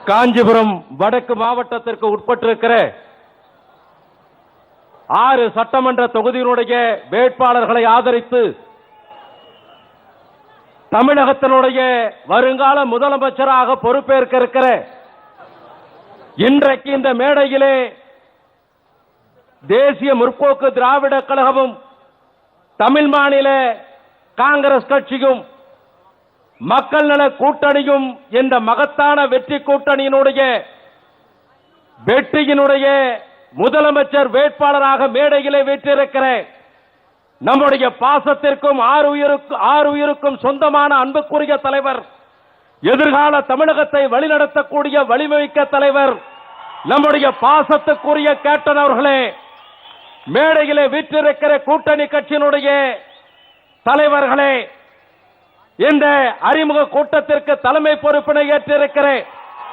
காஞ்சிபுரம் வடக்கு மாவட்டத்திற்கு உட்பட்டிருக்கிற 6 சட்டமன்ற தொகுதியினுடைய வேட்பாளர்களை ஆதரித்து தமிழகத்தினுடைய வருங்கால முதலமைச்சராக பொறுப்பேற்க இருக்கிற இன்றைக்கு இந்த மேடையிலே தேசிய முற்போக்கு திராவிட கழகமும் தமிழ் மாநில காங்கிரஸ் கட்சியும் மக்கள் நல கூட்டணியும் இந்த மகத்தான வெற்றி கூட்டணியினுடைய வெற்றியினுடைய முதலமைச்சர் வேட்பாளராக மேடையிலே வீற்றிருக்கிற நம்முடைய பாசத்திற்கும் ஆறுயிருக்கு சொந்தமான அன்புக்குரிய தலைவர், எதிர்கால தமிழகத்தை வழிநடத்தக்கூடிய வலிமைமிக்க தலைவர், நம்முடைய பாசத்துக்குரிய கேப்டன் அவர்களே, மேடையிலே வீற்றிருக்கிற கூட்டணி கட்சியினுடைய தலைவர்களே, இந்த அறிமுக கூட்டத்திற்கு தலைமை பொறுப்பினை ஏற்றிருக்கிற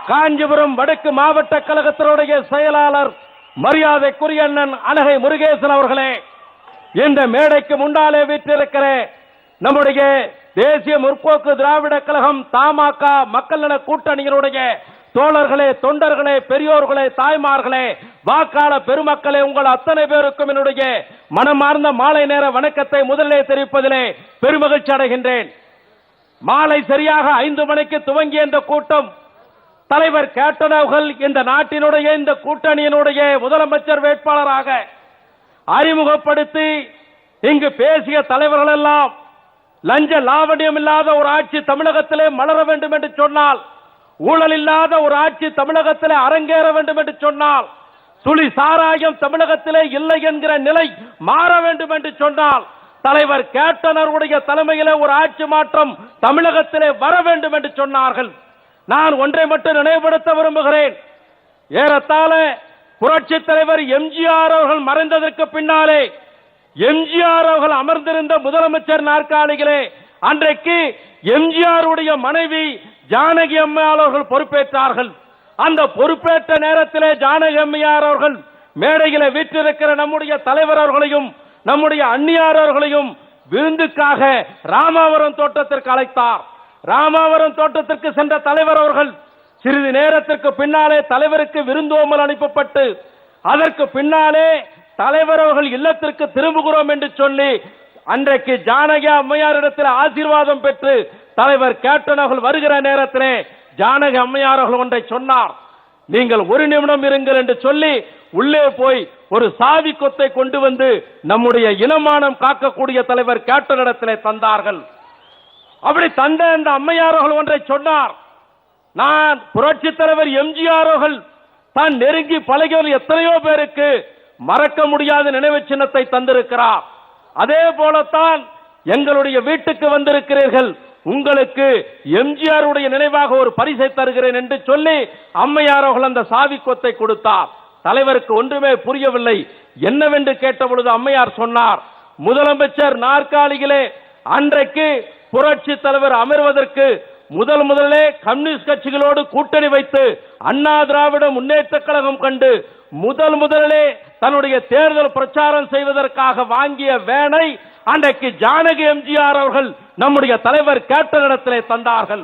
காஞ்சிபுரம் வடக்கு மாவட்ட கழகத்தினுடைய செயலாளர் மரியாதைக்குரிய அண்ணன் அனகை முருகேசன் அவர்களே, இந்த மேடைக்கு முன்னாலே வீற்றிருக்கிற நம்முடைய தேசிய முற்போக்கு திராவிட கழகம் தமாக மக்கள் நல கூட்டணியினுடைய தோழர்களே, தொண்டர்களே, பெரியோர்களே, தாய்மார்களே, வாக்காள பெருமக்களே, உங்கள் அத்தனை பேருக்கும் என்னுடைய மனமார்ந்த மாலை நேர வணக்கத்தை முதலிலே தெரிவிப்பதிலே பெருமகிழ்ச்சி அடைகின்றேன். மாலை சரியாக 5 மணிக்கு துவங்கிய இந்த கூட்டம் தலைவர் கேப்டன் அவர்கள் இந்த நாட்டினுடைய இந்த கூட்டணியினுடைய முதலமைச்சர் வேட்பாளராக அறிமுகப்படுத்தி இங்கு பேசிய தலைவர்கள் எல்லாம் லஞ்ச லாவண்யம் இல்லாத ஒரு ஆட்சி தமிழகத்திலே மலர வேண்டும் என்று சொன்னால், ஊழல் இல்லாத ஒரு ஆட்சி தமிழகத்திலே அரங்கேற வேண்டும் என்று சொன்னால், துளி சாராயம் தமிழகத்திலே இல்லை என்கிற நிலை மாற வேண்டும் என்று சொன்னால், தலைவர் கேப்டன் அவர்களுடைய தலைமையிலே ஒரு ஆட்சி மாற்றம் தமிழகத்திலே வர வேண்டும் என்று சொன்னார்கள். நான் ஒன்றை மட்டும் நினைவுபடுத்த விரும்புகிறேன். ஏறத்தாழ புரட்சி தலைவர் எம்ஜிஆர் அவர்கள் மறைந்ததற்கு பின்னாலே எம்ஜிஆர் அவர்கள் அமர்ந்திருந்த முதலமைச்சர் நாற்காலிகளே அன்றைக்கு எம்ஜிஆர் உடைய மனைவி ஜானகி அம்மையார் அவர்கள் பொறுப்பேற்றார்கள். அந்த பொறுப்பேற்ற நேரத்திலே ஜானகி அம்மையார் அவர்கள் மேடையிலே வீற்றிருக்கிற நம்முடைய தலைவர் அவர்களையும் நம்முடைய அந்நியார் அவர்களையும் விருந்துக்காக ராமாவரம் தோட்டத்திற்கு அழைத்தார். ராமாவரம் தோட்டத்திற்கு சென்ற தலைவர் அவர்கள் சிறிது நேரத்திற்கு பின்னாலே தலைவருக்கு விருந்தோம்பல் அனுப்பப்பட்டு அதற்கு பின்னாலே தலைவர் அவர்கள் இல்லத்திற்கு திரும்புகிறோம் என்று சொல்லி அன்றைக்கு ஜானகி அம்மையாரிடத்தில் ஆசீர்வாதம் பெற்று தலைவர் கேப்டன் அவர்கள் வருகிற நேரத்திலே ஜானகி அம்மையார் அவர்கள் ஒன்றை சொன்னார். நீங்கள் 1 நிமிடம் இருங்கள் என்று சொல்லி உள்ளே போய் ஒரு சாவி கொத்தை கொண்டு வந்து நம்முடைய இனமானம் காக்கக்கூடிய தலைவர் கேப்டன் இடத்திலே தந்தார்கள். அப்படி தந்த அந்த அம்மையார் அவர்கள் ஒன்றை சொன்னார். நான் புரட்சி தலைவர் எம்ஜிஆர் அவர்கள் தான் நெருங்கி பழகிய எத்தனையோ பேருக்கு மறக்க முடியாத நினைவு சின்னத்தை தந்திருக்கிறார். அதே போலத்தான் எங்களுடைய வீட்டுக்கு வந்திருக்கிறீர்கள், உங்களுக்கு எம்ஜிஆர் உடைய நினைவாக ஒரு பரிசை தருகிறேன் என்று சொல்லி அம்மையார் அவர்கள் அந்த சாவி கொத்தை கொடுத்தார். தலைவருக்கு ஒன்றுமே புரியவில்லை. என்னவென்று கேட்டபொழுது அம்மையார் சொன்னார், முதலமைச்சர் நாற்காலியிலே அன்றைக்கு புரட்சி தலைவர் அமர்வதற்கு முதலே கம்யூனிஸ்ட் கட்சிகளோடு கூட்டணி வைத்து அண்ணா திராவிட முன்னேற்ற கழகம் கண்டு முதலே தன்னுடைய தேர்தல் பிரச்சாரம் செய்வதற்காக வாங்கிய வேனை அன்றைக்கு ஜானகி எம்ஜிஆர் அவர்கள் நம்முடைய தலைவர் கேப்டன் இடத்திலே தந்தார்கள்.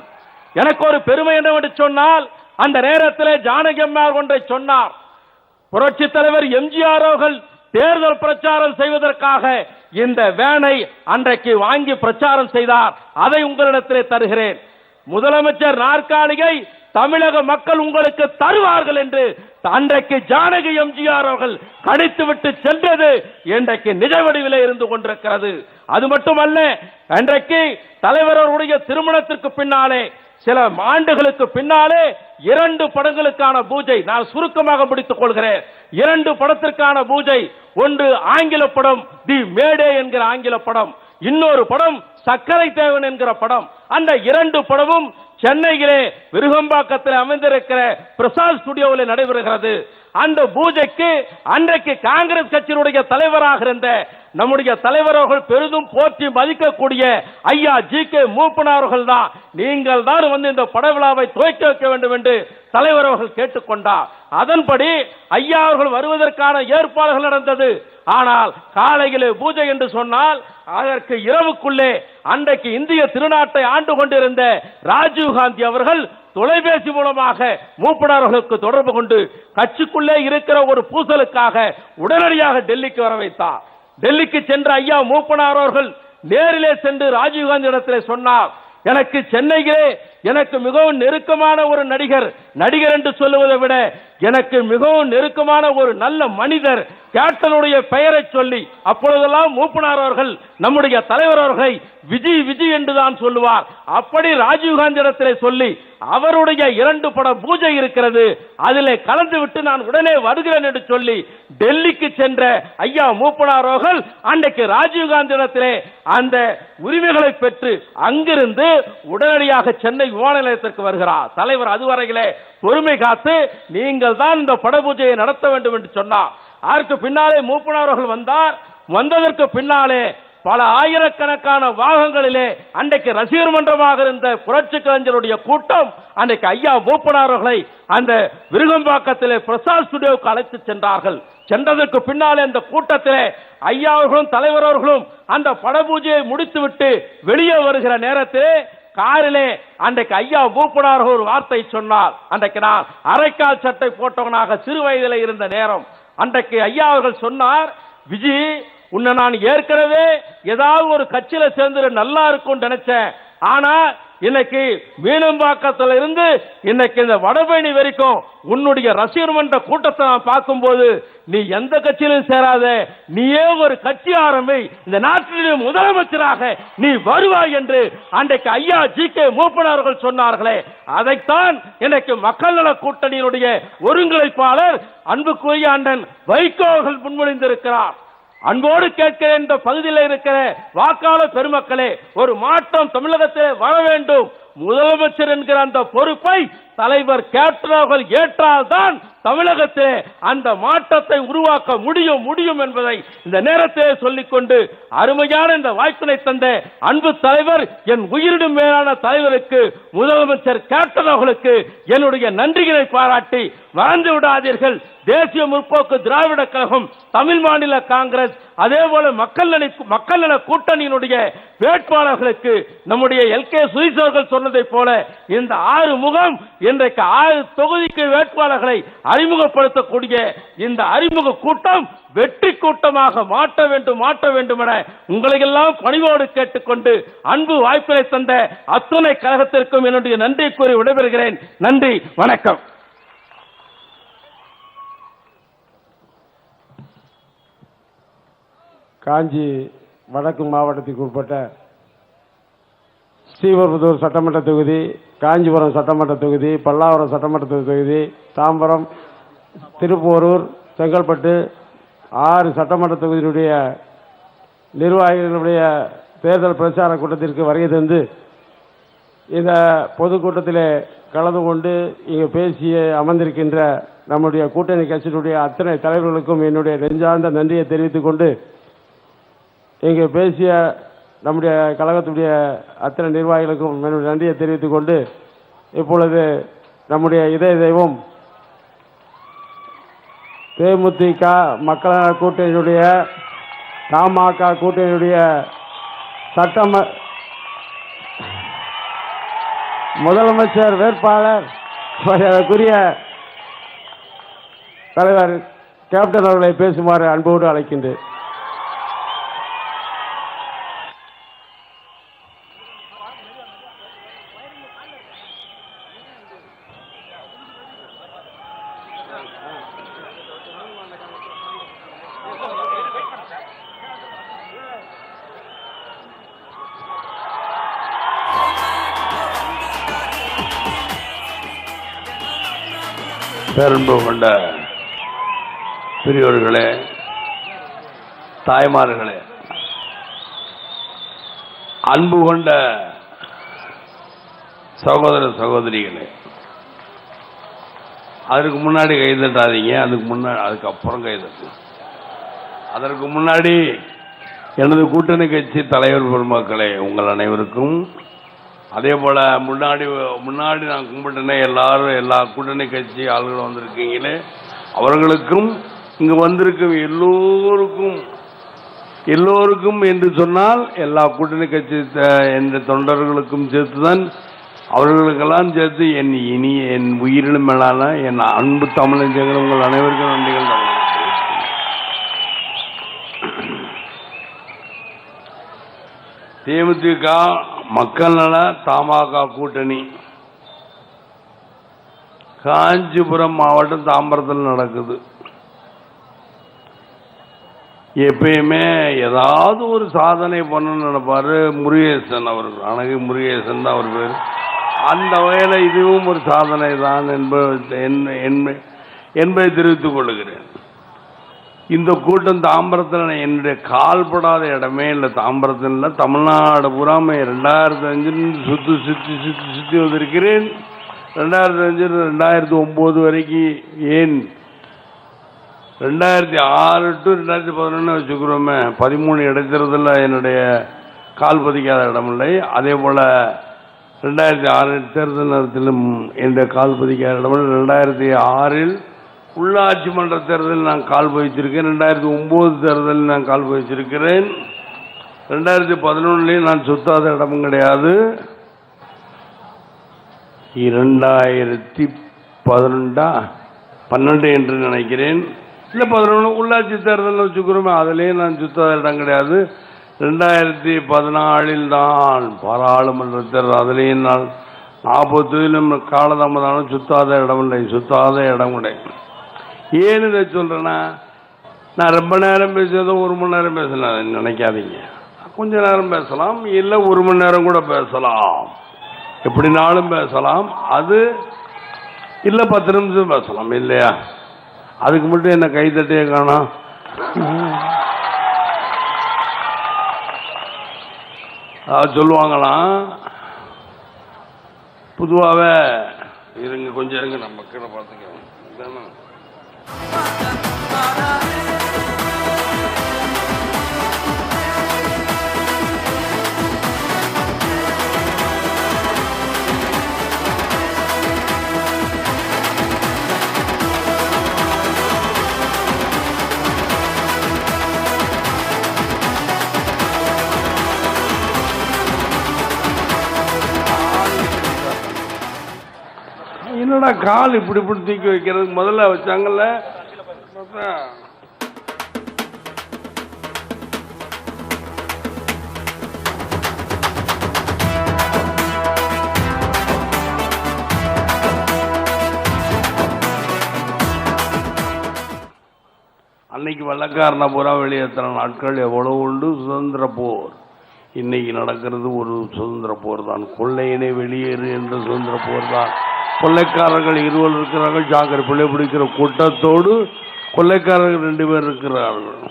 எனக்கு ஒரு பெருமை என்னவென்று சொன்னால், அந்த நேரத்திலே ஜானகி அம்மையார் ஒன்றை சொன்னார். புரட்சி தலைவர் எம்ஜிஆர் அவர்கள் தேர்தல் பிரச்சாரம் செய்வதற்காக இந்த வேனை அன்றைக்கு வாங்கி பிரச்சாரம் செய்தார், அதை உங்களிடத்திலே தருகிறேன். முதலமைச்சர் நாற்காலியை தமிழக மக்கள் உங்களுக்கு தருவார்கள் என்று அன்றைக்கு ஜானகி எம்ஜிஆர் அவர்கள் கணித்துவிட்டு சென்றது இன்றைக்கு நிஜ வடிவிலே இருந்து கொண்டிருக்கிறது. அது மட்டுமல்ல, அன்றைக்கு தலைவர் அவருடைய திருமணத்திற்கு பின்னாலே சில ஆண்டுகளுக்கு பின்னாலே 2 படங்களுக்கான பூஜை, நான் சுருக்கமாக முடித்துக் கொள்கிறேன். 2 படத்திற்கான பூஜை, ஒன்று ஆங்கில படம் தி மேடே என்கிற ஆங்கில படம், இன்னொரு படம் சக்கரை தேவன் என்கிற படம். அந்த 2 படமும் சென்னையிலே விருகம்பாக்கத்தில் அமைந்திருக்கிற பிரசாத் ஸ்டுடியோவில் நடைபெறுகிறது. அந்த பூஜைக்கு அன்றைக்கு காங்கிரஸ் கட்சியினுடைய தலைவராக இருந்த நம்முடைய தலைவர் அவர்கள் பெரிதும் போற்றி மதிக்கக்கூடிய ஐயா ஜி.கே. மூப்பனார் அவர்கள் தான், நீங்கள் தான் வந்து இந்த பட விழாவை துவக்கி வைக்க வேண்டும் என்று தலைவர் அவர்கள் கேட்டுக்கொண்டார். அதன்படி ஐயா அவர்கள் வருவதற்கான ஏற்பாடுகள் நடந்தது. ஆனால் காலையிலே பூஜை என்று சொன்னால் அதற்கு இரவுக்குள்ளே அன்றைக்கு இந்திய திருநாட்டை ஆண்டு கொண்டிருந்த ராஜீவ் காந்தி அவர்கள் தொலைபேசி மூலமாக மூப்பனார்களுக்கு தொடர்பு கொண்டு கட்சிக்குள்ளே இருக்கிற ஒரு பூசலுக்காக உடனடியாக டெல்லிக்கு வர வைத்தார். டெல்லிக்கு சென்ற ஐயா மூப்பனார் அவர்கள் நேரிலே சென்று ராஜீவ்காந்தி இடத்திலே சொன்னார், எனக்கு சென்னையிலே எனக்கு மிகவும் நெருக்கமான ஒரு நடிகர் என்று சொல்லுவதை விட எனக்கு மிகவும் நெருக்கமான ஒரு நல்ல மனிதர் கேப்டனுடைய பெயரை சொல்லி அப்பொழுதெல்லாம் மூப்பனார் அவர்கள் நம்முடைய தலைவர் அவர்களை விஜய் என்றுதான் சொல்லுவார். அப்படி ராஜீவ்காந்தி இடத்திலே சொல்லி அவருடைய 2 பட பூஜை இருக்கிறது, அதிலே கலந்து விட்டு நான் உடனே வருகிறேன் என்று சொல்லி டெல்லிக்கு சென்ற ஐயா மூப்பனார் அவர்கள் அன்றைக்கு ராஜீவ்காந்தி இடத்திலே அந்த உரிமைகளை பெற்று அங்கிருந்து உடனடியாக சென்னை விமான நிலையத்திற்கு வருகிறார். தலைவர் அதுவரையிலே பொறுமை காத்து நீங்கள் தான் இந்த படபூஜையை நடத்த வேண்டும் என்று சொன்னார். அதற்கு பின்னாலே மூப்பனார் அவர்கள் வந்தார். வந்ததற்கு பின்னாலே பல ஆயிரக்கணக்கான வாகனங்களிலே அன்றைக்கு ரசிகர் மன்றமாக இருந்த புரட்சி கலைஞருடைய கூட்டம் அன்றைக்கு ஐயா மூப்பனார் அவர்களை அந்த விருகம்பாக்கத்திலே பிரசாத் ஸ்டுடியோவுக்கு அழைத்து சென்றார்கள். சென்றதற்கு பின்னாலே அந்த கூட்டத்திலே ஐயா அவர்களும் தலைவர் அவர்களும் அந்த படபூஜையை முடித்துவிட்டு வெளியே வருகிற நேரத்திலே காரிலே அன்றைக்கு ஐயா மூப்பனார் ஒரு வார்த்தை சொன்னார். அன்றைக்கு நான் அரைக்கால் சட்டை போட்டவனாக சிறு வயதில் இருந்த நேரம் அன்றைக்கு ஐயா அவர்கள் சொன்னார், விஜி உன்னை நான் ஏற்கனவே ஏதாவது ஒரு கட்சியில சேர்ந்து நல்லா இருக்கும் நினைச்சேன். ஆனா இன்னைக்கு மீனம்பாக்கத்தில் இருந்து இன்னைக்கு இந்த வடபழனி வரைக்கும் உன்னுடைய ரசிகர் மன்ற கூட்டத்தை நான் பார்க்கும்போது நீ எந்த கட்சியிலும் சேராத, நீயே ஒரு கட்சி ஆரம்பி இந்த நாட்டினுடைய முதலமைச்சராக நீ வருவாய் என்று அன்றைக்கு ஐயா ஜி.கே. மூப்பனார்கள் சொன்னார்களே, அதைத்தான் இன்னைக்கு மக்கள் நல கூட்டணியினுடைய ஒருங்கிணைப்பாளர் அன்புக்குரிய அண்ணன் வைகோ அவர்கள் முன்மொழிந்திருக்கிறார். அன்போடு கேட்கிற இந்த பகுதியில் இருக்கிற வாக்காளர் பெருமக்களே, ஒரு மாற்றம் தமிழகத்திலே வர வேண்டும். முதலமைச்சர் என்கிற அந்த பொறுப்பை தலைவர் கேப்டன் அவர்கள் ஏற்றால்தான் தமிழகத்திலே அந்த மாற்றத்தை உருவாக்க முடியும் என்பதை இந்த நேரத்திலே சொல்லிக்கொண்டு அருமையான இந்த வாய்ப்பினை தந்த அன்பு தலைவர் என் உயிரிடும் மேலான தலைவருக்கு முதலமைச்சர் கேப்டன் அவர்களுக்கு என்னுடைய நன்றிகளை பாராட்டி மறந்து விடாதீர்கள். தேசிய முற்போக்கு திராவிட கழகம், தமிழ் மாநில காங்கிரஸ், அதே போல மக்கள் நல கூட்டணியினுடைய வேட்பாளர்களுக்கு நம்முடைய எல்.கே. சுரேஷ் அவர்கள் சொன்னதை போல இந்த 6 முகம் இன்றைக்கு 6 தொகுதிக்கு வேட்பாளர்களை அறிமுகப்படுத்தக்கூடிய இந்த அறிமுக கூட்டம் வெற்றி கூட்டமாக மாற்ற வேண்டும் என உங்களை எல்லாம் பணிவோடு கேட்டுக்கொண்டு அன்பு வாய்ப்பினை தந்த அத்துணை கழகத்திற்கும் என்னுடைய நன்றி கூறி விடைபெறுகிறேன். நன்றி, வணக்கம். காஞ்சி வடக்கு மாவட்டத்திற்கு உட்பட்ட ஸ்ரீபெரும்புதூர் சட்டமன்ற தொகுதி, காஞ்சிபுரம் சட்டமன்ற தொகுதி, பல்லாவரம் சட்டமன்ற தொகுதி, தாம்பரம், திருப்போரூர், செங்கல்பட்டு 6 சட்டமன்ற தொகுதியினுடைய நிர்வாகிகளுடைய தேர்தல் பிரச்சார கூட்டத்திற்கு வருகை தந்து இந்த பொதுக்கூட்டத்திலே கலந்து கொண்டு இங்கே பேசிய அமர்ந்திருக்கின்ற நம்முடைய கூட்டணி கட்சியினுடைய அத்தனை தலைவர்களுக்கும் என்னுடைய நெஞ்சார்ந்த நன்றியை தெரிவித்துக் கொண்டு, இங்கே பேசிய நம்முடைய கழகத்துடைய அத்தனை நிர்வாகிகளுக்கும் என்னுடைய நன்றியை தெரிவித்துக் கொண்டு, இப்பொழுது நம்முடைய இதய தெய்வம் தேமுதிக மக்கள் நல கூட்டணியுடைய தமாக கூட்டணியுடைய முதலமைச்சர் வேட்பாளர் குறிய தலைவர் கேப்டன் அவர்களை பேசுமாறு அன்போடு அழைக்கின்றேன். பேரன்பு கொண்ட பெரியோர்களே, தாய்மார்களே, அன்பு கொண்ட சகோதர சகோதரிகளே, அதற்கு முன்னாடி கைதட்டாதீங்க, அதுக்கப்புறம் கைதட்டு. அதற்கு முன்னாடி எனது கூட்டணி கட்சி தலைவர் பெருமக்களே, உங்கள் அனைவருக்கும், அதே போல் முன்னாடி நான் கும்பிட்டனே எல்லாரும், எல்லா கூட்டணி கட்சி ஆளுகளும் வந்திருக்கீங்களே, அவர்களுக்கும் இங்கு வந்திருக்கும் எல்லோருக்கும் என்று சொன்னால் எல்லா கூட்டணி கட்சி என்ற தொண்டர்களுக்கும் சேர்த்துதான் அவர்களுக்கெல்லாம் சேர்த்து என் இனிய என் உயிரிலும் மேலான என் அன்பு தமிழஞ்சங்கள் உங்கள் அனைவருக்கும் நன்றிகள். தேமுதிக மக்கள் நல தமாக கூட்டணி காஞ்சிபுரம் மாவட்டம் தாம்பரத்தில் நடக்குது. எப்பயுமே ஏதாவது ஒரு சாதனை பண்ணணும்னு நினைப்பாரு முருகேசன் அவர்கள். அழகு முருகேசன் தான் அவர் பேர். அந்த வகையில் இதுவும் ஒரு சாதனை தான் என்பதை தெரிவித்துக் கொள்கிறேன். இந்த கூட்டம் தாம்பரத்தில் என்னுடைய கால்படாத இடமே இல்லை. தாம்பரத்தில் இல்லை, தமிழ்நாடு பூராமே 2005 சுற்றி வந்திருக்கிறேன். 2005 2009 வரைக்கும், ஏன் 2006 to 2011 வச்சுக்கிறோமே, 13 இடைத்தேர்தலில் என்னுடைய கால் பதிக்காத இடமில்லை. அதே போல் 2006 தேர்தல் நேரத்திலும் என்னுடைய கால் பதிக்காத இடமில்லை. 2006 உள்ளாட்சி மன்ற தேர்தலில் நான் கால் பதிச்சிருக்கேன். 2009 தேர்தலில் நான் கால் பதிச்சிருக்கிறேன். 2011 நான் சுத்தாத இடமும் கிடையாது. 2012 என்று நினைக்கிறேன், இல்லை 11 உள்ளாட்சி தேர்தலில் வச்சுக்கிறோமே, அதிலே நான் சுத்தாத இடம் கிடையாது. 2014 தான் பாராளுமன்ற தேர்தல், அதிலேயும் நான் 40 காலதாமதம் சுத்தாத இடமில்லை, சுத்தாத இடம் கிடையாது. ஏன்னு இதை சொல்கிறேன்னா, நான் ரொம்ப நேரம் பேசுறதோ 1 மணி நேரம் பேசலாம் நினைக்காதீங்க. கொஞ்ச நேரம் பேசலாம், இல்லை 1 மணி நேரம் கூட பேசலாம், எப்படினாலும் பேசலாம். அது இல்லை 10 நிமிஷம் பேசலாம் இல்லையா? அதுக்கு மட்டும் என்ன கைத்தட்டியே காணோம். சொல்லுவாங்களாம் பொதுவாகவே, இருங்க கொஞ்சம் இருங்க, நம்ம கீழே பார்த்துக்கலாம். என்னடா கால் இப்படி இப்படி தூக்கி வைக்கிறதுக்கு முதல்ல வச்சாங்கல்ல. அன்னைக்கு வெள்ளக்காரனை பூரா வெளியேற்றின நாட்கள் எவ்வளவு உண்டு. சுதந்திர போர் இன்னைக்கு நடக்கிறது ஒரு சுதந்திர போர் தான். கொள்ளையினை வெளியேறு என்ற சுதந்திர போர் தான். கொள்ளைக்காரர்கள் 20 இருக்கிறார்கள். ஜாக்கிர பிள்ளை பிடிக்கிற கூட்டத்தோடு கொள்ளைக்காரர்கள் 2 பேர் இருக்கிறார்கள்.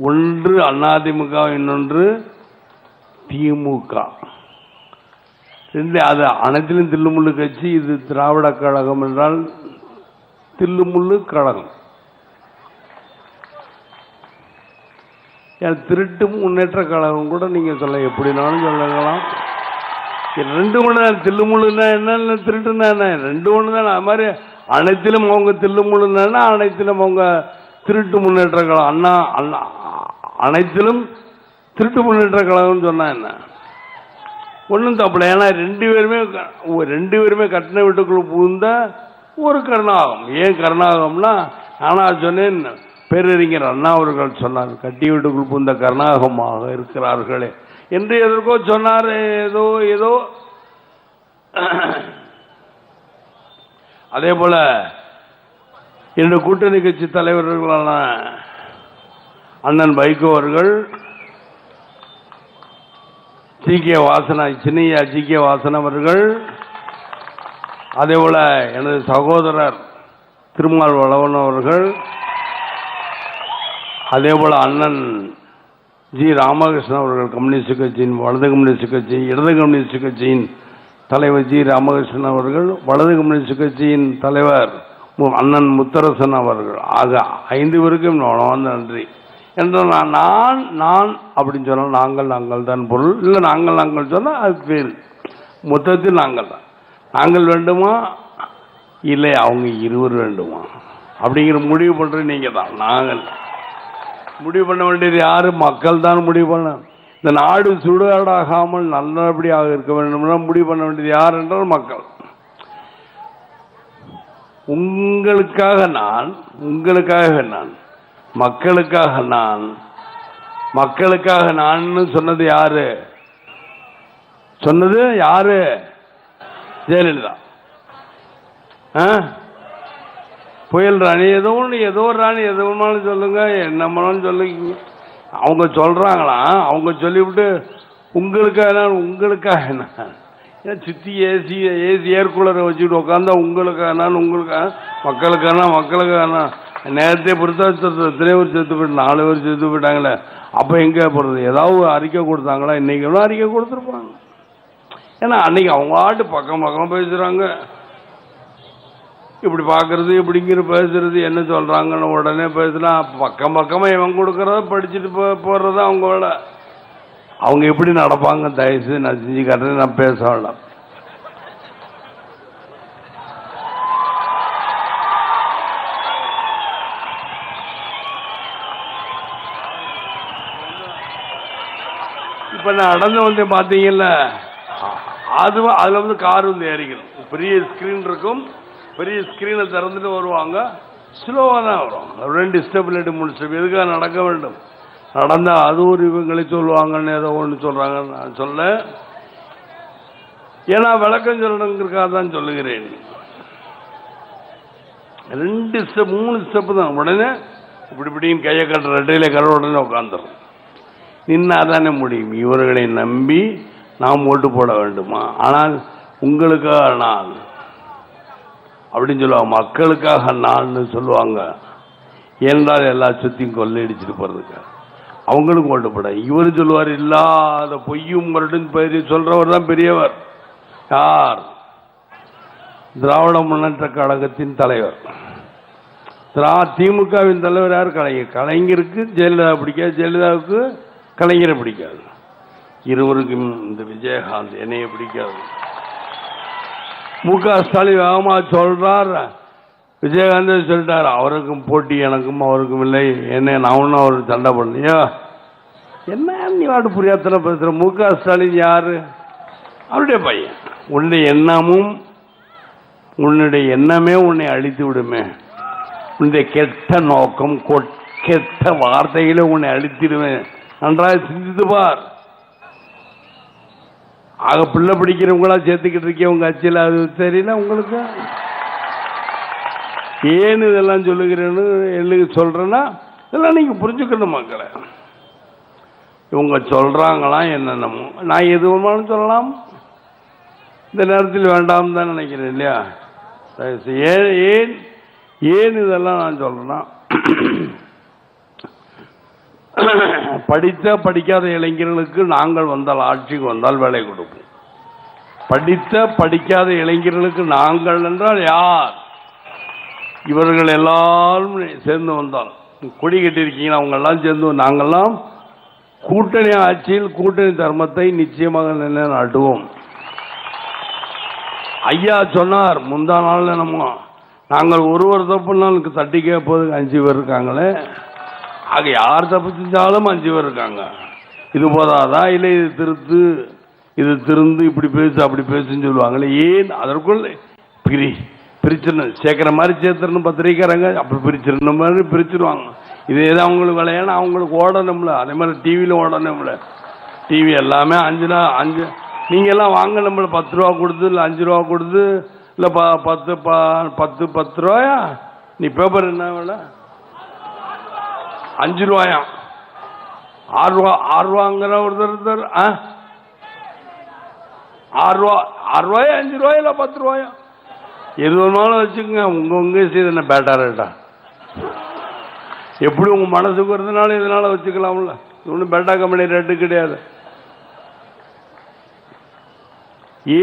ஒன்று அதிமுக, இன்னொன்று திமுக. அது அனைத்திலும் தில்லுமுள்ளு கட்சி. இது திராவிட கழகம் என்றால் தில்லுமுள்ளு கழகம். திருட்டு முன்னேற்ற கழகம் கூட நீங்க சொல்ல, எப்படினாலும் சொல்லலாம். 2 ஒன்று தான். தில்லுமுள்ளுன்னா என்ன, திருட்டுன்னா என்ன, 2 ஒன்று தான். அது மாதிரி அனைத்திலும் அவங்க தில்லுமுள்ளுன்னா அனைத்திலும் அவங்க திருட்டு முன்னேற்ற கழகம். அண்ணா அனைத்திலும் திருட்டு முன்னேற்ற கழகம்னு சொன்னா என்ன, ஒன்றும் தப்பில்லை. ஏன்னா 2 பேருமே கட்டின வீட்டுக்குள்ள புகுந்த ஒரு கருணாகம். ஏன் கருணாகம்னா, ஆனால் சொன்னேன், பேரறிஞர் அண்ணா அவர்கள் சொன்னார், கட்டி வீட்டுக்குள் புகுந்த கருணாகமாக இருக்கிறார்களே என்று எதற்கோ சொன்னார். ஏதோ அதே போல என்னுடைய கூட்டணி கட்சி தலைவர்களான அண்ணன் வைகோ அவர்கள், சின்னையா ஜி.கே. வாசன் அவர்கள், அதே போல எனது சகோதரர் திருமால் வளவன் அவர்கள், அதே போல அண்ணன் ஜி. ராமகிருஷ்ணன் அவர்கள், கம்யூனிஸ்ட் கட்சியின் வலது கம்யூனிஸ்ட் கட்சி இடது கம்யூனிஸ்ட் கட்சியின் தலைவர் ஜி. ராமகிருஷ்ணன் அவர்கள், வலது கம்யூனிஸ்ட் கட்சியின் தலைவர் அண்ணன் முத்தரசன் அவர்கள். ஆக 5 பேருக்கும் நன்றி. என்று நான் அப்படின்னு சொன்னால் நாங்கள் தான் பொருள். இல்லை நாங்கள் சொன்னால் அது பேர். மொத்தத்தில் நாங்கள் தான். நாங்கள் வேண்டுமா, இல்லை அவங்க 20 வேண்டுமா அப்படிங்கிற முடிவு பண்ணுறது நீங்கள் தான். நாங்கள் முடிவு பண்ண வேண்டியது யாரு? மக்கள் தான் முடிவு பண்ண. இந்த நாடு சுடுகாடாகாமல் நல்லபடியாக இருக்க வேண்டும்னா முடிவு பண்ண வேண்டியது யார் என்றால் மக்கள். உங்களுக்காக நான், மக்களுக்காக நான் சொன்னது யாரு? ஜெயலலிதா. புயல் ராணி ஏதோ ஒரு ராணி எது வேணாலும் சொல்லுங்க, என்னமாலும் சொல்லுங்க. அவங்க சொல்றாங்களாம், அவங்க சொல்லிவிட்டு உங்களுக்காக நான் சுத்தி ஏசி ஏர் கூலரை வச்சுக்கிட்டு உட்காந்தா உங்களுக்காக மக்களுக்கான நேரத்தை பொறுத்தா எத்தனை பேர் செத்து போயிட்டு 4 பேர் செத்து போயிட்டாங்களே. அப்போ எங்கே போகிறது? ஏதாவது அறிக்கை கொடுத்தாங்களா? இன்னைக்கு எவ்வளோ அறிக்கை கொடுத்துருப்பாங்க. ஏன்னா அன்னைக்கு அவங்க ஆட்டு பக்கம் பேசுகிறாங்க. இப்படி பார்க்கறது இப்படிங்கிற பேசுறது என்ன சொல்கிறாங்கன்னு உடனே பேசுனா பக்கமாக இவன் கொடுக்கறத படிச்சுட்டு போடுறது அவங்க வேலை. அவங்க எப்படி நடப்பாங்க தயவுசெய்து நான் செஞ்சு காட்டுறேன், நான் பேச வேண்டாம். இப்போ நான் நடந்து வந்து பார்த்தீங்கல்ல, அதில் வந்து கார் வந்து ஏறிக்கணும். பெரிய ஸ்க்ரீன் இருக்கும், பெரிய ஸ்க்ரீனை திறந்துட்டு வருவாங்க. ஸ்லோவாக தான் வரும், 2 ஸ்டெப் இல்லாட்டி 3 ஸ்டெப். எதுக்காக நடக்க வேண்டும்? நடந்தால் அது ஒரு இவங்களை சொல்லுவாங்கன்னு ஏதோ ஒன்று சொல்கிறாங்க. நான் சொல்ல, ஏன்னா விளக்கம் சொல்லணுங்கிறதுக்காக தான் சொல்லுகிறேன். 2 ஸ்டெப் 3 ஸ்டெப்பு தான். உடனே இப்படின்னு கையை கட்டுற ரெட்டையில கரை உடனே உட்காந்துரும். நின்னாதானே முடியும். இவர்களை நம்பி நாம் ஓட்டு போட வேண்டுமா? ஆனால் உங்களுக்காக நான் அப்படின்னு சொல்லுவாங்க, மக்களுக்காக நான் சொல்லுவாங்க. ஏனென்றால் எல்லா சொத்தையும் கொள்ளையடிச்சிட்டு போறதுக்கு அவங்களுக்கு ஓட்டு போட. இவர் சொல்லுவார், இல்லாத பொய்யும் மறுடும் சொல்றவர் தான் பெரியவர். யார்? திராவிட முன்னேற்ற கழகத்தின் தலைவர். திமுகவின் தலைவர் யார்? கலைஞருக்கு ஜெயலலிதா பிடிக்காது, ஜெயலலிதாவுக்கு கலைஞரை பிடிக்காது. இருவருக்கும் இந்த விஜயகாந்த் என்னைய பிடிக்காது. முக ஸ்டாலின் வேகமா சொல்றார், விஜயகாந்த் சொல்லிட்டார், அவருக்கும் போட்டி எனக்கும் அவருக்கும் இல்லை, என்ன நான் ஒன்றும் அவர் சண்டை பண்ணலையா? என்ன நீ வாட்டு புரியாதன பேசுற? முக ஸ்டாலின் யாரு? அவருடைய பையன். உன்னுடைய எண்ணமே உன்னை அழித்து விடுமே. உன்னுடைய கெட்ட நோக்கம், கெட்ட வார்த்தைகளை உன்னை அழித்திடுவேன். நன்றாக சிந்தித்து பார். ஆக பிள்ளை பிடிக்கிறவங்களா சேர்த்துக்கிட்டு இருக்கேன் உங்க கட்சியில், அது தெரியல உங்களுக்கு? ஏன்னு இதெல்லாம் சொல்லுகிறேன்னு எழுதி சொல்றேன்னா இதெல்லாம் நீங்க புரிஞ்சுக்கணும் மக்களை. இவங்க சொல்றாங்களாம் என்னென்னமோ, நான் எது வேணாலும் சொல்லலாம். இந்த நேரத்தில் வேண்டாம் தான் நினைக்கிறேன் இல்லையா? ஏன் இதெல்லாம் நான் சொல்றேன்னா, படித்த படிக்காத இளைஞர்களுக்கு நாங்கள் வந்தால், ஆட்சிக்கு வந்தால் வேலை கொடுப்போம். படித்த படிக்காத இளைஞர்களுக்கு நாங்கள் என்றால் யார்? இவர்கள் எல்லாரும் சேர்ந்து வந்தால், கொடி கட்டியிருக்கீங்களா அவங்க எல்லாம் சேர்ந்து, நாங்கள்லாம் கூட்டணி ஆட்சியில் கூட்டணி தர்மத்தை நிச்சயமாக நிலைநாட்டுவோம். ஐயா சொன்னார் முந்தா நாள் என்னமோ, நாங்கள் ஒரு தப்புனாலுக்கு தட்டி கேட்பதுக்கு 5 பேர் இருக்காங்களே. ஆக யார் தப்பு செஞ்சாலும் 5 பேர் இருக்காங்க. இது போதாதா? இல்லை இது திருந்து இப்படி பேசு அப்படி பேசுன்னு சொல்லுவாங்களே. ஏன் அதற்குள் பிரிச்சிடணும், சேர்க்கிற மாதிரி சேர்த்துடணும். பத்திரிக்கைக்காரங்க அப்படி பிரிச்சிருந்த மாதிரி பிரிச்சிருவாங்க. இதே தான் அவங்களுக்கு விளையாடணும், அவங்களுக்கு ஓடணும்ல. அதே மாதிரி டிவியில் ஓடணும்ல. டிவி எல்லாமே 5 நீங்கள் எல்லாம் வாங்க, நம்மள 10 ரூபா கொடுத்து இல்லை 5 ரூபா கொடுத்து இல்லை 10 ரூபாயா? நீ பேப்பர் என்ன விலை? 5 ரூபாயா? 6 ரூபாங்கிற ஒருத்தர் 6 ரூபாயா 5 ரூபாயா இல்லை 10 ரூபாயா? எது வேணாலும் வச்சுக்கோங்க. உங்க செய்து என்ன பேட்டா ரேட்டா? எப்படி உங்க மனசுக்கு வருதுனால இதனால வச்சுக்கலாம்ல. ஒன்றும் பேட்டா கம்பெனி ரேட்டு கிடையாது.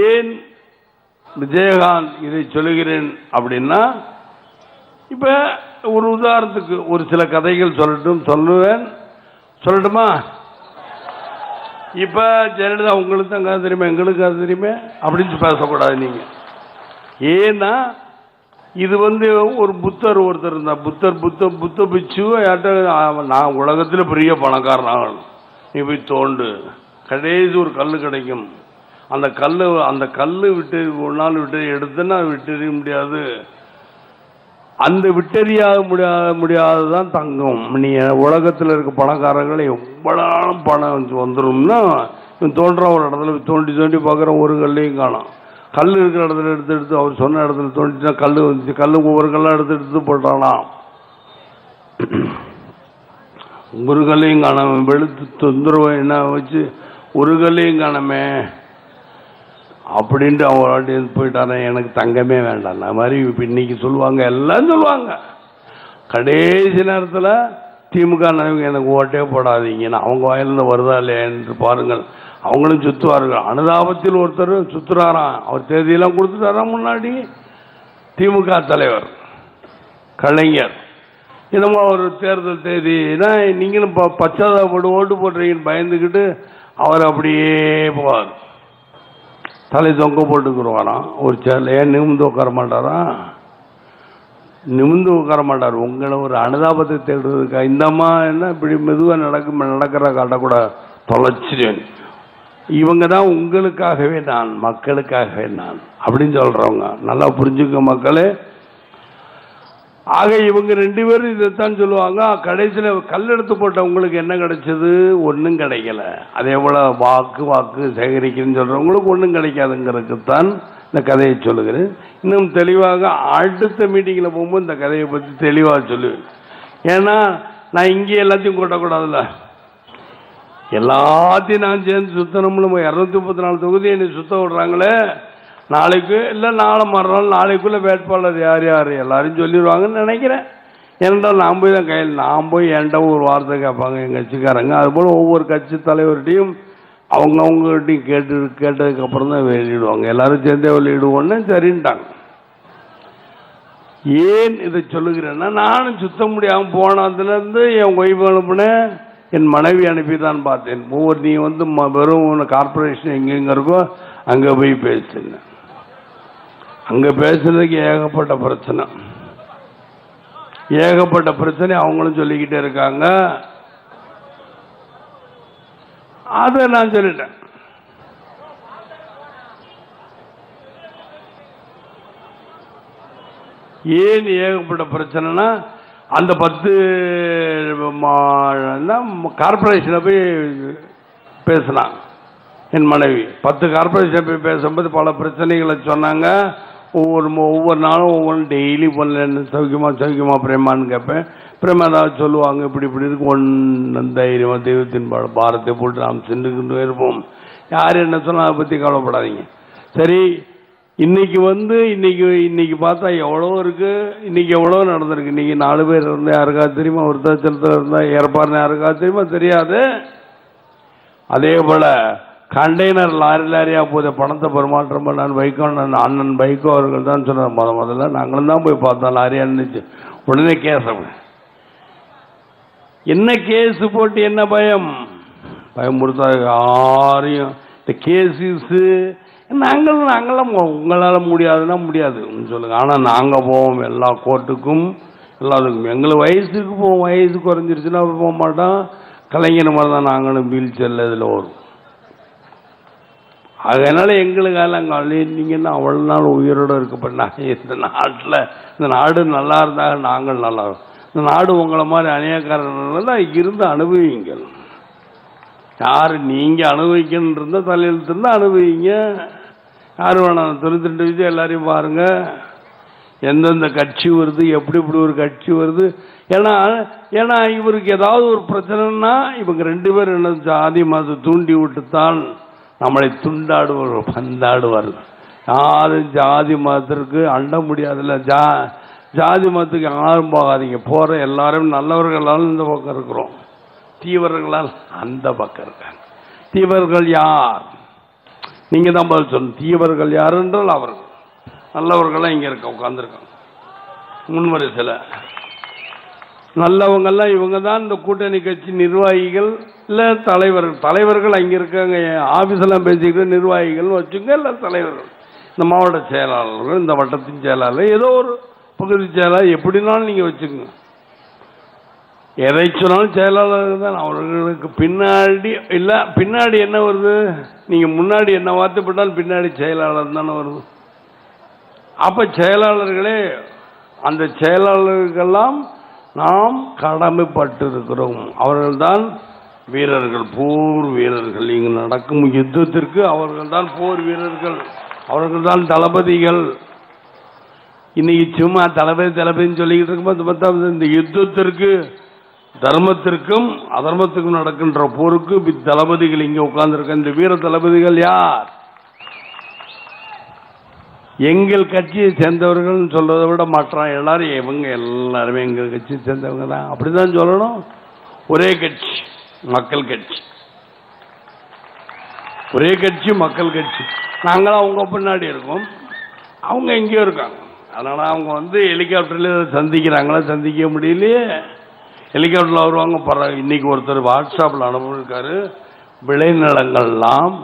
ஏன் விஜயகாந்த் இதை சொல்லுகிறேன் அப்படின்னா, இப்ப ஒரு உதாரணத்துக்கு ஒரு சில கதைகள் சொல்லட்டுமா? இப்ப ஜெயலலிதா உங்களுக்கு அங்க தெரியுமா, எங்களுக்கு அது தெரியுமே அப்படின்னு பேசக்கூடாது நீங்க. ஏன்னா இது ஒரு ஒருத்தர் இருந்தா, புத்த பிச்சு, நான் உலகத்தில் பெரிய பணக்காரன் ஆகணும், நீ போய் தோண்டு, கடைசி ஒரு கல் கிடைக்கும். அந்த கல் விட்டு ஒரு நாள் விட்டு எடுத்துன்னா விட்டெறிய முடியாது. அந்த விட்டெறியாக முடியாததான் தங்கம். நீ உலகத்தில் இருக்க பணக்காரர்களை எவ்வளவு பணம் வந்துடும்னா தோன்ற ஒரு இடத்துல தோண்டி தோண்டி பார்க்குற ஒரு கல்லையும் காணும். கல் இருக்கிற இடத்துல எடுத்து அவர் சொன்ன இடத்துல தோண்டிச்சுன்னா கல் வந்துச்சு. கல் ஒவ்வொரு கல்லாம் எடுத்து போட்டானா ஒரு கல்லையும் காணாம வெளுத்து தொந்தரவு என்ன வச்சு ஒரு கல்லையும் காணாமே அப்படின்ட்டு அவராட்டி போயிட்டானே. எனக்கு தங்கமே வேண்டாம். அந்த மாதிரி இப்போ இன்னைக்கு சொல்லுவாங்க, எல்லாம் சொல்லுவாங்க. கடைசி நேரத்தில் திமுக எனக்கு ஓட்டே போடாதீங்கன்னு அவங்க வாயிலிருந்து வருதா இல்லையா என்று பாருங்கள். அவங்களும் சுற்றுவார்கள். அனுதாபத்தில் ஒருத்தர் சுற்றுறாராம். அவர் தேதியெல்லாம் கொடுத்துட்டாராம். முன்னாடி திமுக தலைவர் கலைஞர் என்னமோ ஒரு தேர்தல் தேதினா நீங்களும் பச்சாதாபப்பட்டு ஓட்டு போடுறீங்கன்னு பயந்துக்கிட்டு அவர் அப்படியே போவார். தலை தொங்க போட்டுக்குருவாராம். ஒரு சேரில் ஏன் நிமிந்து உட்கார மாட்டாரா? நிமிந்து உட்கார மாட்டார். உங்களை ஒரு அனுதாபத்தை தேடுறதுக்கா? இந்தம்மா என்ன இப்படி மெதுவாக நடக்கிற காட்டக்கூட தொலைச்சிடுவேன். இவங்க தான் உங்களுக்காகவே நான், மக்களுக்காகவே நான் அப்படின்னு சொல்கிறவங்க. நல்லா புரிஞ்சுக்க மக்களே. ஆக இவங்க ரெண்டு பேரும் இதைத்தான் சொல்லுவாங்க. கடைசியில் கல்லெடுத்து போட்ட உங்களுக்கு என்ன கிடைச்சது? ஒன்றும் கிடைக்கல. அதே போல் வாக்கு சேகரிக்கிறேன்னு சொல்கிறவங்களுக்கு ஒன்றும் கிடைக்காதுங்கிறதுக்குத்தான் இந்த கதையை சொல்லுகிறேன். இன்னும் தெளிவாக அடுத்த மீட்டிங்கில் போகும்போது இந்த கதையை பற்றி தெளிவாக சொல்லுவேன். ஏன்னா நான் இங்கே எல்லாத்தையும் கூட்டக்கூடாதுல்ல. எல்லாத்தையும் நான் சேர்ந்து சுத்தணும்னு 234 தொகுதி என்னை சுத்த விடுறாங்களே. நாளைக்கு இல்லை நாளை மறுநாள் நாளைக்குள்ளே வேட்பாளர் யார் யார் எல்லாரும் சொல்லிடுவாங்கன்னு நினைக்கிறேன். ஏனென்றால் நான் போய் தான் நான் போய் என்கிட்ட ஒரு வார்த்தை கேட்பாங்க எங்கள் கட்சிக்காரங்க. அதுபோல் ஒவ்வொரு கட்சி தலைவர்கிட்டையும் அவங்கவுங்ககிட்டையும் கேட்டதுக்கப்புறம் தான் வெளியிடுவாங்க. எல்லாரும் சேர்ந்தே வெளியிடுவோன்னு சரின்ட்டாங்க. ஏன் இதை சொல்லுகிறேன்னா, நானும் சுத்த முடியாமல் போனதுலேருந்து என் ஒய்ஃப் அனுப்புனேன், என் மனைவி அனுப்பி தான் பார்த்தேன். நீ வெறும் கார்பரேஷன் எங்கெங்கே இருக்கோ அங்கே போய் பேசுங்க. அங்கே பேசுறதுக்கு ஏகப்பட்ட பிரச்சனை அவங்களும் சொல்லிக்கிட்டே இருக்காங்க. அதை நான் சொல்லிட்டேன். ஏன் ஏகப்பட்ட பிரச்சனைனா, அந்த 10 கார்பரேஷனை போய் பேசினான் என் மனைவி. 10 கார்பரேஷன் போய் பேசும்போது பல பிரச்சனைகளை சொன்னாங்க. ஒவ்வொரு நாளும் ஒவ்வொன்று டெய்லி பண்ணல சௌக்கியமா பிரேமான்னு கேட்பேன். பிரேமா ஏதாவது சொல்லுவாங்க, இப்படி இருக்கு. ஒன்று தைரியமாக தெய்வத்தின் பாரத்தை போட்டு நாம் சென்றுக்கிட்டு இருப்போம். யார் என்ன சொன்னால் அதை பற்றி கவலைப்படாதீங்க. சரி, இன்னைக்கு பார்த்தா எவ்வளோ இருக்கு. இன்னைக்கு எவ்வளோ நடந்திருக்கு. இன்னைக்கு 4 பேர் இருந்தால் யாருக்காவது தெரியுமா? விருத்தாச்சலத்தில் இருந்தால் ஏற்பாடுன்னு யாருக்காவது தெரியுமா? தெரியாது. அதே போல் கண்டெய்னர் லாரியாக போத பணத்தை பரிமாற்றம் பண்ண அண்ணன் வைகோ அவர்கள் தான் சொன்னார். முதல்ல நாங்களும் தான் போய் பார்த்தோம். லாரியா இருந்துச்சு. உடனே கேஸ். என்ன கேஸு போட்டு என்ன பயமுறுத்தா யாரையும். இந்த கேஸு நாங்களாம் உங்களால் முடியாதுன்னா முடியாதுன்னு சொல்லுங்க. ஆனால் நாங்கள் போவோம் எல்லா கோர்ட்டுக்கும் எல்லாத்துக்கும். எங்களுக்கு வயசுக்கு போவோம். வயசு குறைஞ்சிருச்சுன்னா போக மாட்டோம். கலைஞர் மாதிரி தான் நாங்களும் வீல் சேரில் இதில் வரும். அதனால் எங்களுக்காக நீங்கன்னா அவ்வளோ நாள் உயிரோடு இருக்கப்பட்டாங்க. இந்த நாடு நல்லா இருந்தாங்க, நாங்கள் நல்லா இருக்கும். இந்த நாடு உங்களை மாதிரி அநேகக்காரர்கள் இருந்து அனுபவிங்கள். யார் நீங்கள் அனுபவிக்கணுன்னு இருந்தால் தலையெழுத்து இருந்தால் அனுபவிங்க. யார் வேணாம் 92 விஷயம் எல்லாரையும் பாருங்கள். எந்தெந்த கட்சி வருது, எப்படி ஒரு கட்சி வருது. ஏன்னா இவருக்கு ஏதாவது ஒரு பிரச்சனைன்னா இவங்க 2 பேரும் என்ன ஜாதி மதத்தை தூண்டி விட்டுத்தான் நம்மளை துண்டாடுவார், பந்தாடுவார். யாரும் ஜாதி மதத்திற்கு அண்ட முடியாதுல்ல. ஜாதி மதத்துக்கு யாரும் போகாதீங்க. போகிற எல்லாரும் நல்லவர்களால் இந்த பக்கம் இருக்கிறோம், தீவிரங்களால் அந்த பக்கம் இருக்காங்க. தீவிரர்கள் யார்? நீங்கள் தான் பதில் சொல்லணும். தீவிரர்கள் யார் என்றால் அவர்கள். நல்லவர்கள்லாம் இங்கே உட்காந்துருக்காங்க முன்வரிசையில். நல்லவங்கெல்லாம் இவங்க தான் இந்த கூட்டணி கட்சி நிர்வாகிகள் இல்லை தலைவர்கள் அங்கே இருக்காங்க. ஆஃபீஸெல்லாம் பேசிக்கிட்டு நிர்வாகிகள்னு வச்சுங்க. இல்லை தலைவர்கள், இந்த மாவட்ட செயலாளர்கள், இந்த வட்டத்தின் செயலாளர், ஏதோ ஒரு பகுதி செயலாளர், எப்படினாலும் நீங்கள் வச்சுக்கோங்க. எதை சொன்னாலும் செயலாளர்கள் தான். அவர்களுக்கு பின்னாடி இல்லை, பின்னாடி என்ன வருது? நீங்கள் முன்னாடி என்ன வார்த்தைப்பட்டாலும் பின்னாடி செயலாளர் தானே வருது. அப்போ செயலாளர்களே, அந்த செயலாளர்களெல்லாம் நாம் கடமைப்பட்டிருக்கிறோம். அவர்கள்தான் வீரர்கள், போர் வீரர்கள். இங்கு நடக்கும் யுத்தத்திற்கு அவர்கள்தான் போர் வீரர்கள், அவர்கள்தான் தளபதிகள். இன்னைக்கு சும்மா தளபதி தளபதினு சொல்லிக்கிட்டு இருக்கும்போது பார்த்தா இந்த யுத்தத்திற்கு, தர்மத்திற்கும் அதர்மத்துக்கும் நடக்கின்ற போருக்கு தளபதிகள் இங்கே உட்கார்ந்துருக்க. இந்த வீர தளபதிகள் யார்? எங்கள் கட்சியை சேர்ந்தவர்கள் சொல்றதை விட மற்ற எல்லாரும் இவங்க எல்லாருமே எங்கள் கட்சியை சேர்ந்தவங்க தான், அப்படிதான் சொல்லணும். ஒரே கட்சி, மக்கள் கட்சி. ஒரே கட்சி, மக்கள் கட்சி. நாங்களும் அவங்க பின்னாடி இருக்கோம், அவங்க எங்கேயோ இருக்காங்க. அதனால அவங்க ஹெலிகாப்டர்ல சந்திக்கிறாங்களா, சந்திக்க முடியலையே. ஹெலிகாப்டரில் வருவாங்க. பரவாயில்ல. இன்னைக்கு ஒருத்தர் வாட்ஸ்அப்பில் அனுப்பியிருக்காரு, விளைநிலங்கள்லாம்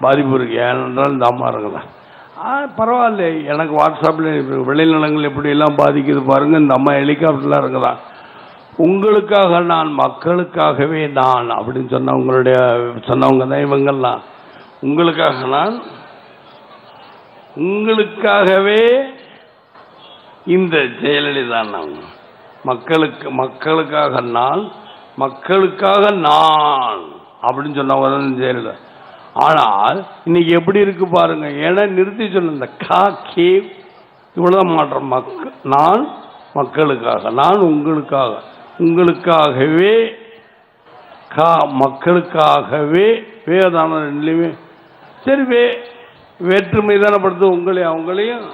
பாதிப்பு இருக்கு. ஏனென்றால் இந்த அம்மா இருக்கலாம். பரவாயில்ல, எனக்கு வாட்ஸ்அப்பில் விளைநிலங்கள் எப்படியெல்லாம் பாதிக்குது பாருங்க. இந்த அம்மா ஹெலிகாப்டர்லாம் இருக்குதான். உங்களுக்காக நான், மக்களுக்காகவே நான் அப்படின்னு சொன்னவங்க தான் இவங்கெல்லாம். உங்களுக்காக நான், உங்களுக்காகவே இந்த ஜெயலலிதா நான், மக்களுக்காக நான், மக்களுக்காக நான் அப்படின்னு சொன்னவங்க தான் ஜெயலலிதா. ஆனால் இன்னைக்கு எப்படி இருக்கு பாருங்க. ஏன்னா நிறுத்தி சொன்ன இந்த கா கே இவ்வளவுதான் மாற்றம். நான் மக்களுக்காக, நான் உங்களுக்காக, உங்களுக்காகவே, கா மக்களுக்காகவே, வேதான ரெண்டுலையுமே சரி. வேற்றுமை தானே படுத்து உங்களையும் அவங்களையும்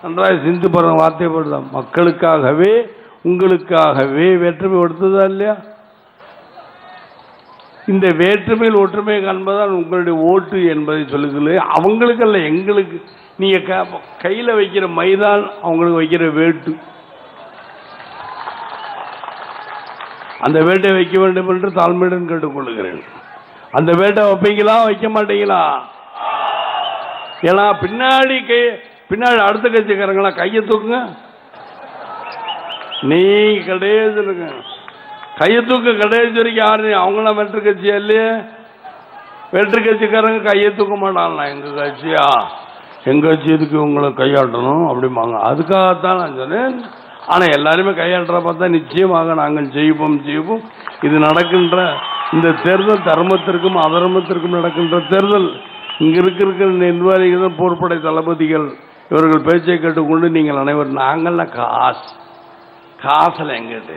நன்றாக சிந்து பாருங்க. வார்த்தைப்படுதான் மக்களுக்காகவே, உங்களுக்காகவே வேற்றுமை படுத்துதா இல்லையா? இந்த வேற்றுமையில் ஒற்றுமை காண்பதால் உங்களுடைய ஓட்டு என்பதை சொல்லுது. அவங்களுக்கு அல்ல, எங்களுக்கு. நீங்க கையில வைக்கிற மைதான் அவங்களுக்கு வைக்கிற வேட்டு. அந்த வேட்டை வைக்க வேண்டும் என்று தாழ்மையுடன் கேட்டுக்கொள்கிறேன். அந்த வேட்டை வைப்பீங்களா, வைக்க மாட்டீங்களா? ஏன்னா பின்னாடி அடுத்த கட்சிக்காரங்களா கையை தூக்குங்க. நீ கிடையாது இருக்க கையை தூக்க கடைசி வரைக்கும் யாரு? அவங்களாம் வெற்று கட்சியா இல்லையே? வெற்று கட்சிக்காரங்க கையை தூக்க மாட்டாங்களா? எங்க கட்சியா, எங்க கட்சி எதுக்கு உங்களை கையாட்டணும் அப்படிம்பாங்க. அதுக்காகத்தான் நான் சொன்னேன். ஆனால் எல்லாருமே கையாட்டுற பார்த்தா நிச்சயமாக நாங்கள் செய்வோம். இது நடக்கின்ற இந்த தேர்தல் தர்மத்திற்கும் அதர்மத்திற்கும் நடக்கின்ற தேர்தல். இங்க இருக்கிற நிர்வாகிகள், போர்ப்படை தளபதிகள், இவர்கள் பேச்சை கேட்டுக்கொண்டு நீங்கள் அனைவரும், நாங்கள்லாம் காசில் எங்கிட்ட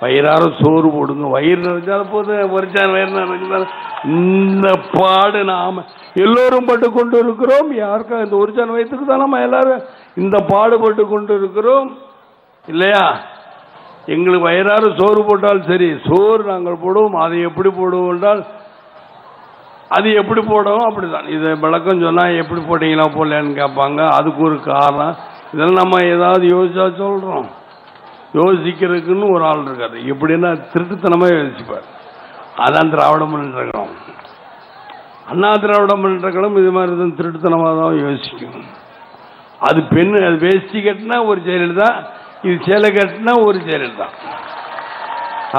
வயிறார சோறு போடுங்க. வயிறு நிறைஞ்சாலும் போது, வரிச்சான் வயிறு நிறைஞ்சால் இந்த பாடு நாம எல்லோரும் பட்டு கொண்டு இருக்கிறோம். யாருக்கா இந்த ஒரிச்சான் வயிற்றுக்கு தான் நம்ம எல்லாரும் இந்த பாடுபட்டு கொண்டு இருக்கிறோம் இல்லையா? எங்களுக்கு வயிறார சோறு போட்டால் சரி, சோறு நாங்கள் போடுவோம். அதை எப்படி போடுவோம் என்றால், அது எப்படி போடுவோம் அப்படிதான். இதை விளக்கம் சொன்னால் எப்படி போட்டீங்களா போடலன்னு கேட்பாங்க. அதுக்கு ஒரு காரணம். இதெல்லாம் நம்ம ஏதாவது யோசிச்சா சொல்கிறோம். யோசிக்கிறதுக்குன்னு ஒரு ஆள் இருக்காரு. எப்படின்னா திருட்டுத்தனமாக யோசிப்பார். அதான் திராவிட முன்னேற்ற கழகம். அண்ணா திராவிட முன்னேற்ற கழகம் இது மாதிரி தான் திருட்டுத்தனமாக தான் யோசிக்கும். அது அது வேஷ்டி கட்டினா ஒரு ஜெயலலிதா, இது சேலை கட்டினா ஒரு ஜெயலலிதா.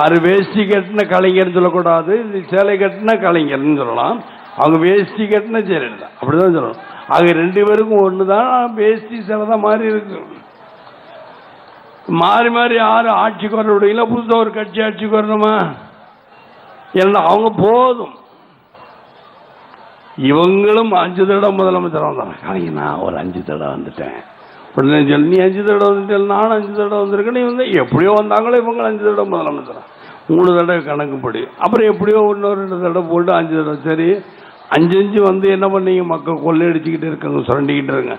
அது வேஷ்டி கட்டின கலைஞர்னு சொல்லக்கூடாது, இது சேலை கட்டினா கலைஞர்னு சொல்லலாம். அவங்க வேஷ்டி கட்டின ஜெயலலிதா அப்படிதான் சொல்லணும். ஆக ரெண்டு பேருக்கும் ஒன்று தான். வேஷ்டி சேலை தான் மாறி இருக்கு. மாறி மாறி யாரும் ஆட்சிக்கு வர விடுவீங்களா? புதுசாக ஒரு கட்சி ஆட்சிக்கு வரணுமா? ஏன்னா அவங்க போதும். இவங்களும் 5 தடவை முதலமைச்சர் வந்தாங்க. நான் ஒரு 5 தடவை வந்துட்டேன். உடனே சொல்லி நீ 5 தடவை வந்துட்டேன், நானும் 5 தடவை வந்திருக்கேன். நீ எப்படியோ வந்தாங்களோ இவங்க 5 தடவை முதலமைச்சர், 3 தடவை கணக்குப்படி. அப்புறம் எப்படியோ இன்னொரு 2 தடவை போட்டு 5 தடவை. சரி, 5 வந்து என்ன பண்ணீங்க? மக்கள் கொள்ளையடிச்சுக்கிட்டு இருக்காங்க, சுரண்டிக்கிட்டு இருங்க.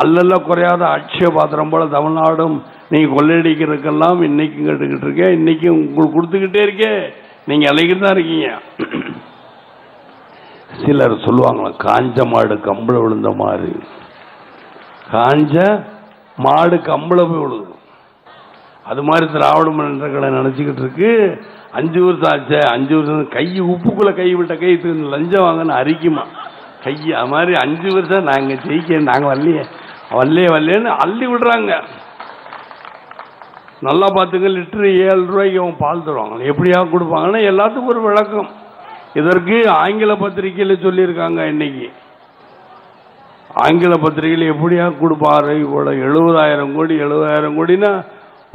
அல்லல்ல குறையாத அட்சய பாத்திரம் போல தமிழ்நாடும் நீங்கள் கொள்ளையடிக்கிறதுக்கெல்லாம் இன்னைக்கும் கேட்டுக்கிட்டு இருக்கேன். இன்னைக்கும் உங்களுக்கு கொடுத்துக்கிட்டே இருக்கேன். நீங்கள் அழைக்கிட்டு தான் இருக்கீங்க. சிலர் சொல்லுவாங்களா, காஞ்ச மாடு கம்பளை விழுந்த மாதிரி. காஞ்ச மாடு கம்பளை போய் விழுது. அது மாதிரி திராவிட முன்னேற்றங்களை நினச்சிக்கிட்டு இருக்கு. 5 வருஷம் ஆச்சு, 5 வருஷம் கை உப்புக்குள்ளே கை விட்ட கை லஞ்சம் வாங்கன்னு அரிக்குமா கை. அது மாதிரி 5 வருஷம் நாங்கள் ஜெயிக்க, நாங்கள் வரலையேன்னு அள்ளி விடுறாங்க. நல்லா பார்த்துங்க, லிட்டரு 7 ரூபாய்க்கு அவங்க பால் தருவாங்க. எப்படியா கொடுப்பாங்கன்னா எல்லாத்துக்கும் ஒரு விளக்கம். இதற்கு ஆங்கில பத்திரிகையில் சொல்லியிருக்காங்க. இன்னைக்கு ஆங்கில பத்திரிகையில் எப்படியா கொடுப்பாரு இவ்வளோ 70,000 கோடி 70,000 கோடினா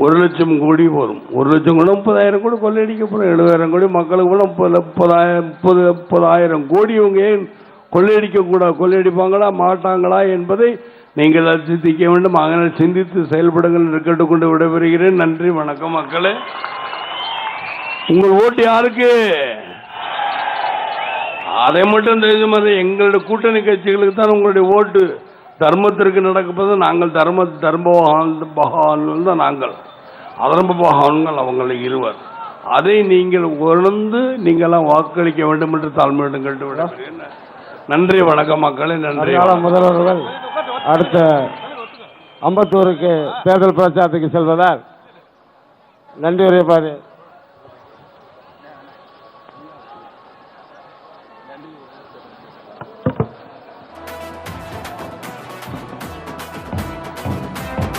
1,00,000 கோடி வரும். 1,00,000 கூட 30,000 கோடி கொள்ளையடிக்கப்படும். 70,000 கோடி மக்களுக்கு கூட 30,000 கோடி இவங்க ஏன் கொள்ளையடிப்பாங்களா மாட்டாங்களா என்பதை நீங்கள் சிந்திக்க வேண்டும். அதனால் சிந்தித்து செயல்படுங்கள் என்று கேட்டுக்கொண்டு விடைபெறுகிறேன். நன்றி, வணக்கம். மக்களே, உங்கள் ஓட்டு யாருக்கு? அதை மட்டும் தெரிஞ்ச மாதிரி எங்களுடைய கூட்டணி கட்சிகளுக்கு தான் உங்களுடைய ஓட்டு. தர்மத்திற்கு நடக்கப்பது நாங்கள் தர்மபகான்கள் தான் நாங்கள், அதர்மபகான்கள் அவங்களை இருவர். அதை நீங்கள் உணர்ந்து நீங்களாம் வாக்களிக்க வேண்டும் என்று தாழ்மையுடன் கேட்டுவிட. நன்றி, வணக்கம் மக்களே. நன்றி. முதல்வர்கள் அடுத்த அம்பத்தூருக்கு தேர்தல் பிரச்சாரத்துக்கு செல்வதால் நன்றி உரைப்பாரு